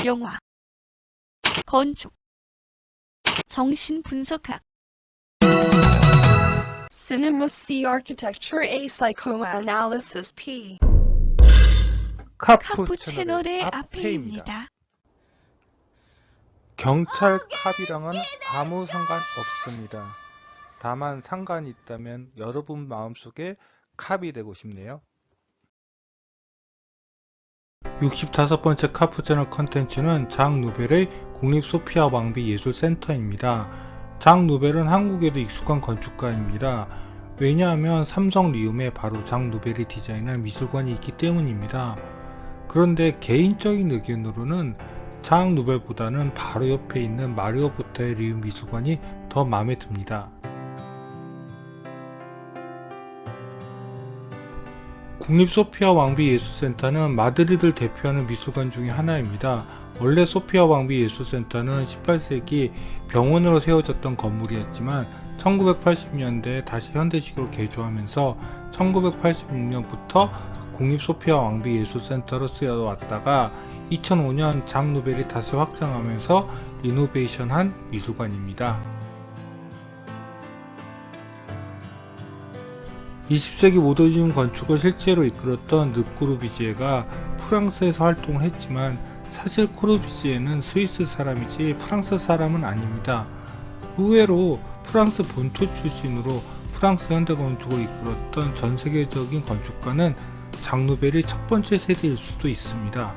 영화, 건축, 정신분석학. Cinema C Architecture A Psychoanalysis P. 카푸 채널의 앞에입니다. 경찰 캅이랑은 아무 상관 없습니다. 다만 상관이 있다면 여러분 마음속에 캅이 되고 싶네요. 65번째 카푸 채널 컨텐츠는 장 누벨의 국립 소피아 왕비 예술센터입니다. 장 누벨은 한국에도 익숙한 건축가입니다. 왜냐하면 삼성 리움에 바로 장 누벨이 디자인한 미술관이 있기 때문입니다. 그런데 개인적인 의견으로는 장 누벨보다는 바로 옆에 있는 마리오부터의 리움 미술관이 더 마음에 듭니다. 국립 소피아 왕비 예술센터는 마드리드를 대표하는 미술관 중의 하나입니다. 원래 소피아 왕비 예술센터는 18세기 병원으로 세워졌던 건물이었지만 1980년대에 다시 현대식으로 개조하면서 1986년부터 국립 소피아 왕비 예술센터로 쓰여왔다가 2005년 장 누벨이 다시 확장하면서 리노베이션한 미술관입니다. 20세기 모더니즘 건축을 실제로 이끌었던 르 코르비지에가 프랑스에서 활동을 했지만 사실 코르비지에는 스위스 사람이지 프랑스 사람은 아닙니다. 의외로 프랑스 본토 출신으로 프랑스 현대 건축을 이끌었던 전 세계적인 건축가는 장 누벨이 첫 번째 세대일 수도 있습니다.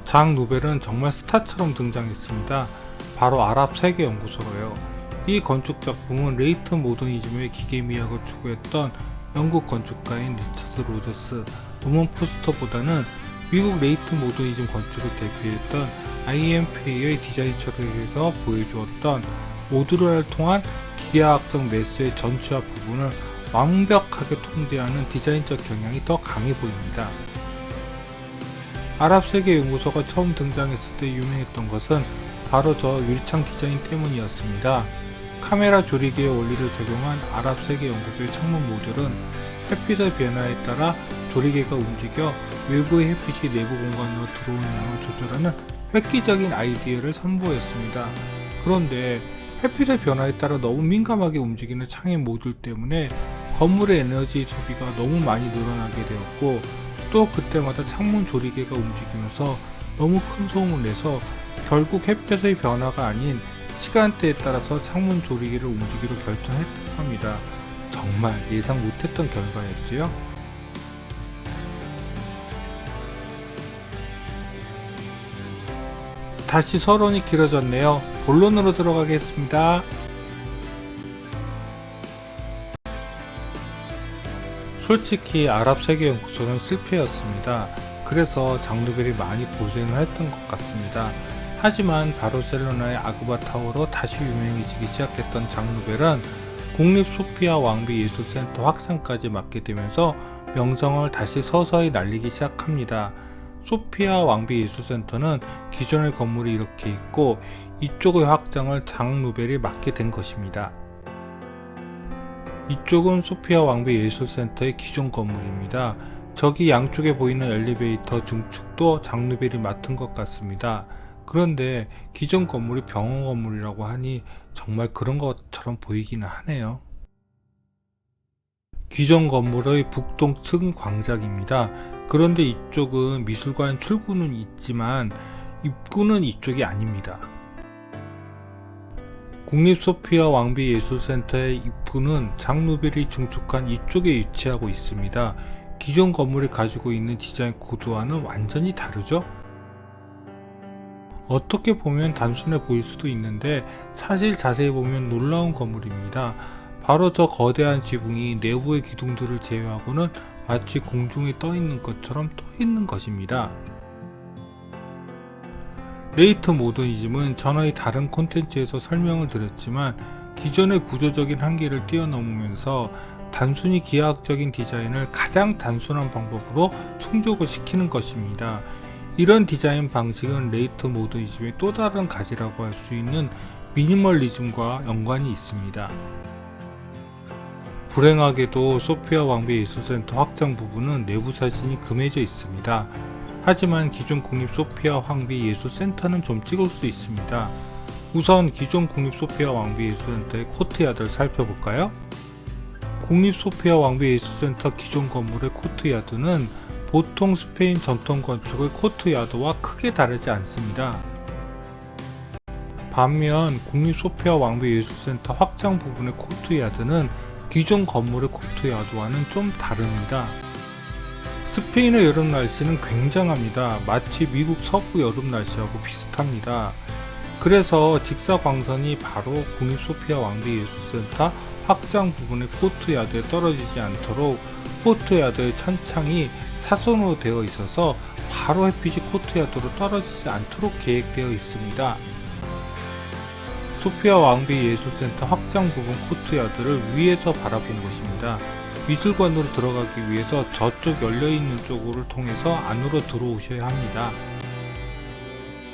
장 누벨은 정말 스타처럼 등장했습니다. 바로 아랍 세계연구소로요. 이 건축 작품은 레이튼 모더니즘의 기계미학을 추구했던 영국 건축가인 리처드 로저스, 노먼 포스터보다는 미국 레이튼 모더니즘 건축을 대표했던 IMP의 디자인 철학에서 보여주었던 모듈화를 통한 기하학적 메스의 전체와 부분을 완벽하게 통제하는 디자인적 경향이 더 강해 보입니다. 아랍 세계 연구소가 처음 등장했을 때 유명했던 것은 바로 저 유리창 디자인 때문이었습니다. 카메라 조리개의 원리를 적용한 아랍 세계 연구소의 창문 모듈은 햇빛의 변화에 따라 조리개가 움직여 외부의 햇빛이 내부 공간으로 들어오는 양을 조절하는 획기적인 아이디어를 선보였습니다. 그런데 햇빛의 변화에 따라 너무 민감하게 움직이는 창의 모듈 때문에 건물의 에너지 소비가 너무 많이 늘어나게 되었고, 또 그때마다 창문 조리개가 움직이면서 너무 큰 소음을 내서 결국 햇볕의 변화가 아닌 시간대에 따라서 창문 조리개를 움직이기로 결정했다고 합니다. 정말 예상 못했던 결과였지요. 다시 서론이 길어졌네요. 본론으로 들어가겠습니다. 솔직히 아랍 세계 연구소는 실패였습니다. 그래서 장 누벨이 많이 고생을 했던 것 같습니다. 하지만 바르셀로나의 아그바 타워로 다시 유명해지기 시작했던 장 누벨은 국립 소피아 왕비 예술센터 확장까지 맡게 되면서 명성을 다시 서서히 날리기 시작합니다. 소피아 왕비 예술센터는 기존의 건물이 이렇게 있고 이쪽의 확장을 장 누벨이 맡게 된 것입니다. 이쪽은 소피아 왕비 예술센터의 기존 건물입니다. 저기 양쪽에 보이는 엘리베이터 중축도 장 누벨이 맡은 것 같습니다. 그런데 기존 건물이 병원 건물이라고 하니 정말 그런 것처럼 보이기는 하네요. 기존 건물의 북동측은 광장입니다. 그런데 이쪽은 미술관 출구는 있지만 입구는 이쪽이 아닙니다. 국립 소피아 왕비 예술센터의 입구는 장 누벨이 중축한 이쪽에 위치하고 있습니다. 기존 건물이 가지고 있는 디자인 코드와는 완전히 다르죠? 어떻게 보면 단순해 보일 수도 있는데 사실 자세히 보면 놀라운 건물입니다. 바로 저 거대한 지붕이 내부의 기둥들을 제외하고는 마치 공중에 떠 있는 것처럼 떠 있는 것입니다. 레이트 모더니즘은 전의 다른 콘텐츠에서 설명을 드렸지만 기존의 구조적인 한계를 뛰어넘으면서 단순히 기하학적인 디자인을 가장 단순한 방법으로 충족을 시키는 것입니다. 이런 디자인 방식은 레이트 모더니즘의 또 다른 가지라고 할 수 있는 미니멀리즘과 연관이 있습니다. 불행하게도 소피아 왕비 예술센터 확장 부분은 내부 사진이 금해져 있습니다. 하지만 기존 국립 소피아 왕비 예술센터는 좀 찍을 수 있습니다. 우선 기존 국립 소피아 왕비 예술센터의 코트야드를 살펴볼까요? 국립 소피아 왕비 예술센터 기존 건물의 코트야드는 보통 스페인 전통 건축의 코트야드와 크게 다르지 않습니다. 반면 국립 소피아 왕비 예술센터 확장 부분의 코트야드는 기존 건물의 코트야드와는 좀 다릅니다. 스페인의 여름 날씨는 굉장합니다. 마치 미국 서부 여름 날씨하고 비슷합니다. 그래서 직사광선이 바로 국립 소피아 왕비 예술센터 확장 부분의 코트야드에 떨어지지 않도록 코트야드의 천창이 사선으로 되어 있어서 바로 햇빛이 코트야드로 떨어지지 않도록 계획되어 있습니다. 소피아 왕비 예술센터 확장 부분 코트야드를 위에서 바라본 것입니다. 미술관으로 들어가기 위해서 저쪽 열려있는 쪽을 통해서 안으로 들어오셔야 합니다.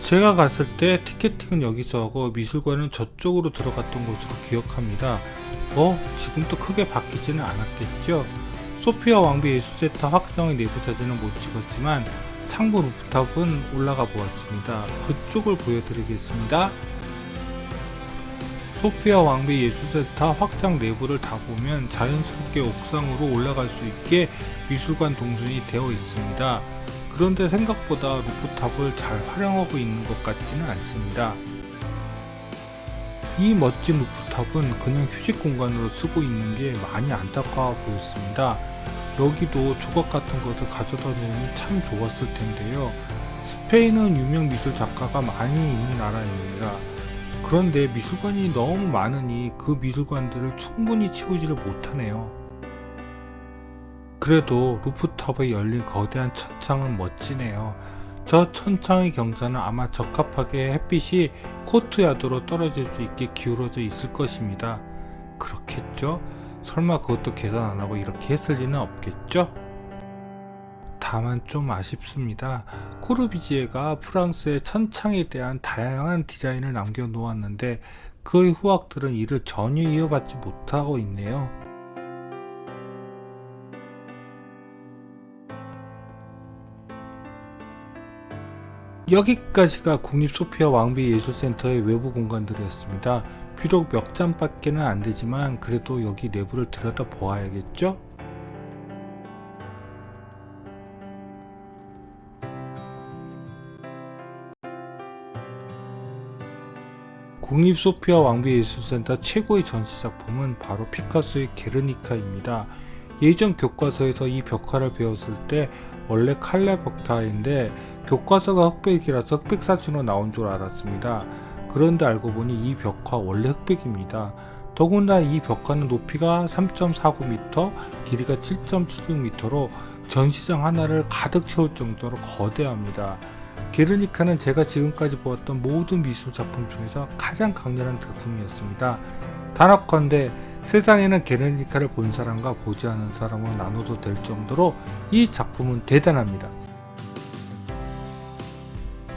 제가 갔을 때 티켓팅은 여기서 하고 미술관은 저쪽으로 들어갔던 것으로 기억합니다. 지금도 크게 바뀌지는 않았겠죠? 소피아 왕비 예술센터 확장의 내부 사진은 못 찍었지만 상부 루프탑은 올라가 보았습니다. 그쪽을 보여드리겠습니다. 소피아 왕비 예술센터 확장 내부를 다 보면 자연스럽게 옥상으로 올라갈 수 있게 미술관 동선이 되어 있습니다. 그런데 생각보다 루프탑을 잘 활용하고 있는 것 같지는 않습니다. 이 멋진 루프탑은 그냥 휴식 공간으로 쓰고 있는 게 많이 안타까워 보였습니다. 여기도 조각 같은 것을 가져다 놓으면 참 좋았을 텐데요. 스페인은 유명 미술 작가가 많이 있는 나라입니다. 그런데 미술관이 너무 많으니 그 미술관들을 충분히 채우지를 못하네요. 그래도 루프탑에 열린 거대한 천창은 멋지네요. 저 천창의 경사는 아마 적합하게 햇빛이 코트야드로 떨어질 수 있게 기울어져 있을 것입니다. 그렇겠죠? 설마 그것도 계산 안 하고 이렇게 했을 리는 없겠죠? 다만 좀 아쉽습니다. 코르비지에가 프랑스의 천창에 대한 다양한 디자인을 남겨놓았는데 그의 후학들은 이를 전혀 이어받지 못하고 있네요. 여기까지가 국립 소피아 왕비 예술센터의 외부 공간들이었습니다. 비록 몇 장밖에는 안 되지만 그래도 여기 내부를 들여다 보아야겠죠? 국립 소피아 왕비 예술센터 최고의 전시작품은 바로 피카소의 게르니카입니다. 예전 교과서에서 이 벽화를 배웠을 때 원래 칼라 벽화인데 교과서가 흑백이라서 흑백 사진으로 나온 줄 알았습니다. 그런데 알고 보니 이 벽화 원래 흑백입니다. 더군다나 이 벽화는 높이가 3.49m, 길이가 7.76m로 전시장 하나를 가득 채울 정도로 거대합니다. 게르니카는 제가 지금까지 보았던 모든 미술 작품 중에서 가장 강렬한 작품이었습니다. 단언컨대 세상에는 게르니카를 본 사람과 보지 않은 사람을 나눠도 될 정도로 이 작품은 대단합니다.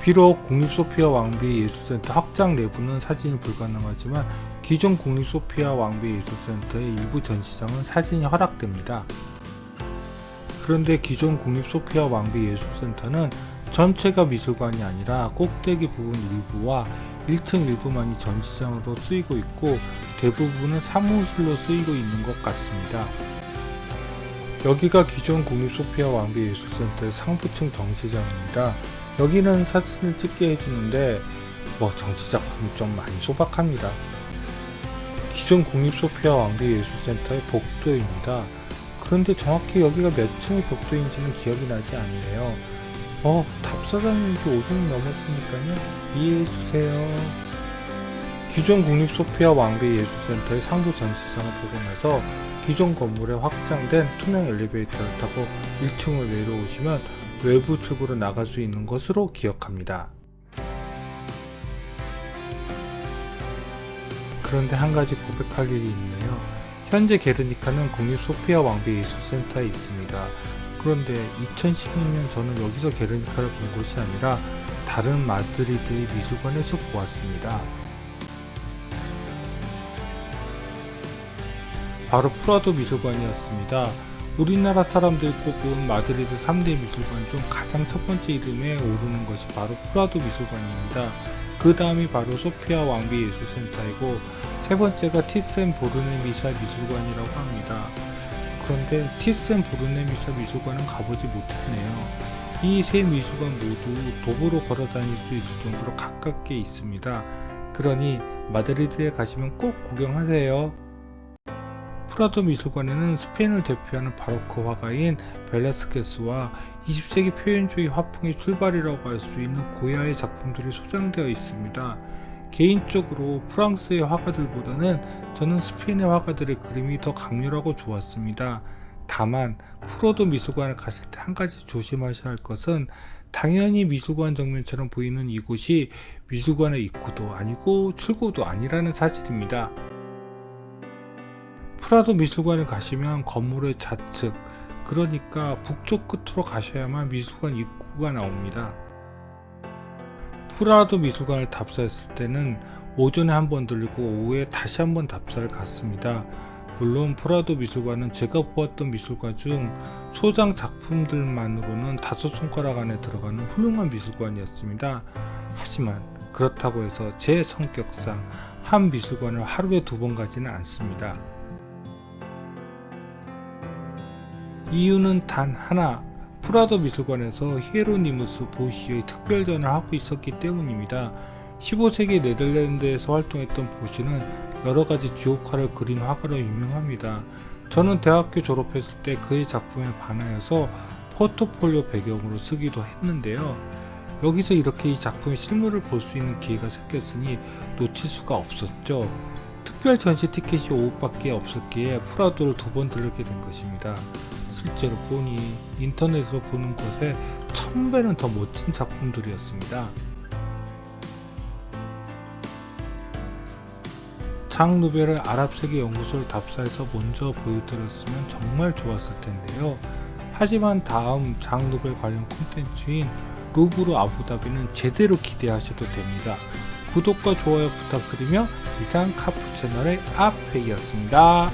비록 국립 소피아 왕비 예술센터 확장 내부는 사진이 불가능하지만 기존 국립 소피아 왕비 예술센터의 일부 전시장은 사진이 허락됩니다. 그런데 기존 국립 소피아 왕비 예술센터는 전체가 미술관이 아니라 꼭대기 부분 일부와 1층 일부만이 전시장으로 쓰이고 있고 대부분은 사무실로 쓰이고 있는 것 같습니다. 여기가 기존 국립 소피아 왕비 예술센터의 상부층 전시장입니다. 여기는 사진을 찍게 해주는데 전시작품이 좀 많이 소박합니다. 기존 국립 소피아 왕비 예술센터의 복도입니다. 그런데 정확히 여기가 몇 층의 복도인지는 기억이 나지 않네요. 답사장이 이제 5분이 넘었으니까요. 이해해주세요. 기존 국립 소피아 왕비 예술센터의 상부 전시장을 보고 나서 기존 건물에 확장된 투명 엘리베이터를 타고 1층으로 내려오시면 외부 출구로 나갈 수 있는 것으로 기억합니다. 그런데 한 가지 고백할 일이 있네요. 현재 게르니카는 국립 소피아 왕비 예술센터에 있습니다. 그런데 2016년 저는 여기서 게르니카를 본 것이 아니라 다른 마드리드의 미술관에서 보았습니다. 바로 프라도 미술관이었습니다. 우리나라 사람들이 꼽은 마드리드 3대 미술관 중 가장 첫 번째 이름에 오르는 것이 바로 프라도 미술관입니다. 그 다음이 바로 소피아 왕비 예술센터이고 세 번째가 티센보르네미샤 미술관이라고 합니다. 그런데 티센보르네미샤 미술관은 가보지 못했네요. 이 세 미술관 모두 도보로 걸어 다닐 수 있을 정도로 가깝게 있습니다. 그러니 마드리드에 가시면 꼭 구경하세요. 프라도 미술관에는 스페인을 대표하는 바로크 화가인 벨라스케스와 20세기 표현주의 화풍의 출발이라고 할 수 있는 고야의 작품들이 소장되어 있습니다. 개인적으로 프랑스의 화가들보다는 저는 스페인의 화가들의 그림이 더 강렬하고 좋았습니다. 다만 프라도 미술관을 갔을 때 한 가지 조심하셔야 할 것은 당연히 미술관 정면처럼 보이는 이곳이 미술관의 입구도 아니고 출구도 아니라는 사실입니다. 프라도 미술관을 가시면 건물의 좌측, 그러니까 북쪽 끝으로 가셔야만 미술관 입구가 나옵니다. 프라도 미술관을 답사했을 때는 오전에 한번 들리고 오후에 다시 한번 답사를 갔습니다. 물론 프라도 미술관은 제가 보았던 미술관 중 소장 작품들만으로는 5손가락 안에 들어가는 훌륭한 미술관이었습니다. 하지만 그렇다고 해서 제 성격상 한 미술관을 하루에 2번 가지는 않습니다. 이유는 단 하나, 프라도 미술관에서 히에로니무스 보시의 특별전을 하고 있었기 때문입니다. 15세기 네덜란드에서 활동했던 보시는 여러가지 주옥화를 그린 화가로 유명합니다. 저는 대학교 졸업했을 때 그의 작품에 반하여서 포트폴리오 배경으로 쓰기도 했는데요. 여기서 이렇게 이 작품의 실물을 볼 수 있는 기회가 생겼으니 놓칠 수가 없었죠. 특별 전시 티켓이 5억밖에 없었기에 프라도를 2번 들르게 된 것입니다. 실제로 보니 인터넷으로 보는 것에 1000배는 더 멋진 작품들이었습니다. 장 누벨을 아랍세계 연구소를 답사해서 먼저 보여드렸으면 정말 좋았을 텐데요. 하지만 다음 장 누벨 관련 콘텐츠인 루브르 아부다비는 제대로 기대하셔도 됩니다. 구독과 좋아요 부탁드리며 이상 카푸 채널의 아페이였습니다.